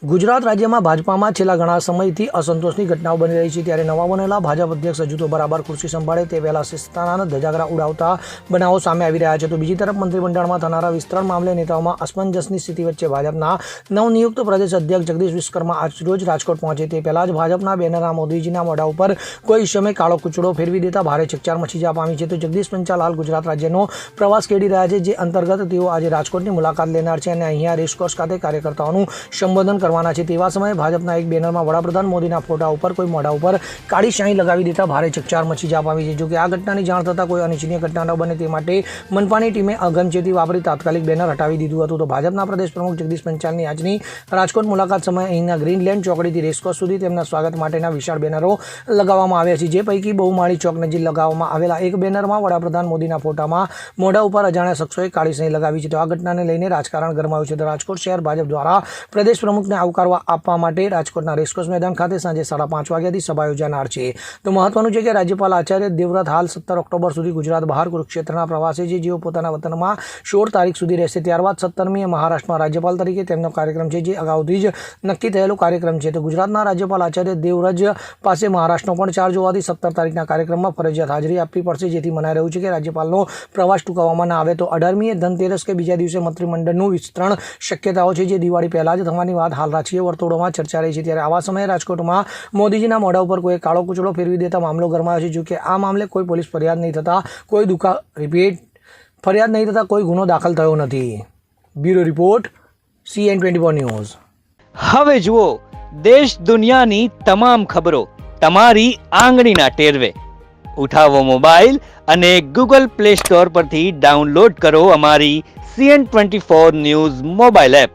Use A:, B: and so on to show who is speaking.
A: ગુજરાત રાજ્યમાં ભાજપામાં છેલ્લા ઘણા સમયથી અસંતોષની ઘટનાઓ બની રહી છે ત્યારે નવા બનેલા ભાજપ અધ્યક્ષ હજુ તો બરાબર ખુરશી સંભાળે તે પહેલા શિસ્તાના ધજાગરા ઉડાવતા બનાવો સામે આવી રહ્યા છે તો બીજી તરફ મંત્રીમંડળમાં થનારા વિસ્તરણ મામલે નેતાઓમાં અસમંજસની સ્થિતિ વચ્ચે ભાજપના નવનિયુક્ત પ્રદેશ અધ્યક્ષ જગદીશ વિશ્વકર્મા આજરોજ રાજકોટ પહોંચે તે પહેલા જ ભાજપના બેનરના મોદીજીના મોઢા ઉપર કોઈ સમય કાળો કૂચડો ફેરવી દેતા ભારે ચકચાર મચી જવા પામી છે તો જગદીશ પંચાલ હાલ ગુજરાત રાજ્યનો પ્રવાસ ખેડી રહ્યા છે જે અંતર્ગત તેઓ આજે રાજકોટની મુલાકાત લેનાર છે અને અહીંયા રેસકોર્સ ખાતે કાર્યકર્તાઓનું સંબોધન કરવાના છે તેવા સમયે ભાજપના એક બેનરમાં વડાપ્રધાન મોદીના ફોટા ઉપર કોઈ મોઢા ઉપર કાળી શાહી લગાવી દેતા ભારે ચકચાર મચી જવા પામી છે જોકે આ ઘટનાની જાણ થતાં કોઈ અનિચ્છનીય ઘટના ન બને તે માટે મનપાની ટીમે અગમચેતી વાપરી તાત્કાલિક બેનર હટાવી દીધું હતું તો ભાજપના પ્રદેશ પ્રમુખ જગદીશ પંચાલની આજની રાજકોટ મુલાકાત સમયે અહીંના ગ્રીનલેન્ડ ચોકડીથી રેસકોર્સ સુધી તેમના સ્વાગત માટેના વિશાળ બેનરો લગાવવામાં આવ્યા છે જે પૈકી બહુમાળી ચોક નજીક લગાવવામાં આવેલા એક બેનરમાં વડાપ્રધાન મોદીના ફોટામાં મોઢા ઉપર અજાણ્યા શખ્સોએ કાળી શાહી લગાવી છે તો આ ઘટનાને લઈને રાજકારણ ગરમાયું છે તો રાજકોટ શહેર ભાજપ દ્વારા પ્રદેશ પ્રમુખને આવકારવા આપવા માટે રાજકોટના રેસકોર્સ મેદાન ખાતે સાંજે 5:30 વાગ્યાથી સભા યોજાનાર છે તો મહત્વનું છે કે રાજ્યપાલ આચાર્ય દેવવ્રત હાલ 17 ઓક્ટોબર સુધી ગુજરાત બહાર કુરુક્ષેત્રના પ્રવાસે છે જેઓ પોતાના વતનમાં 16 તારીખ સુધી રહેશે ત્યારબાદ 17મીએ મહારાષ્ટ્રમાં રાજ્યપાલ તરીકે તેમનો કાર્યક્રમ છે જે અગાઉથી જ નક્કી થયેલો કાર્યક્રમ છે તો ગુજરાતના રાજ્યપાલ આચાર્ય દેવવ્રત પાસે મહારાષ્ટ્રનો પણ ચાર્જ હોવાથી 17 તારીખના કાર્યક્રમમાં ફરજિયાત હાજરી આપવી પડશે જેથી મનાઈ રહ્યું છે કે રાજ્યપાલનો પ્રવાસ ટૂંકાવવામાં ના આવે તો 18મીએ ધનતેરસ કે બીજા દિવસે મંત્રીમંડળનું વિસ્તરણ શક્યતાઓ છે જે દિવાળી પહેલા જ થવાની વાત હાલ રાજકીય વર્તુળોમાં ચર્ચા રહી છે ત્યારે આવા સમયે રાજકોટમાં મોદીજીના મોઢા ઉપર કોઈ કાળો કૂચડો ફેરવી દેતા મામલો ગરમાયો છે જો કે આ મામલે કોઈ પોલીસ ફરિયાદ નહીં થતાં કોઈ ગુનો દાખલ થયો નથી. Bureau report CN24 news.
B: હવે જુઓ દેશ દુનિયાની તમામ ખબરો તમારી આંગળીના ટેરવે. ઉઠાવો મોબાઈલ અને Google Play Store પરથી ડાઉનલોડ કરો અમારી CN24 ન્યૂઝ મોબાઈલ એપ.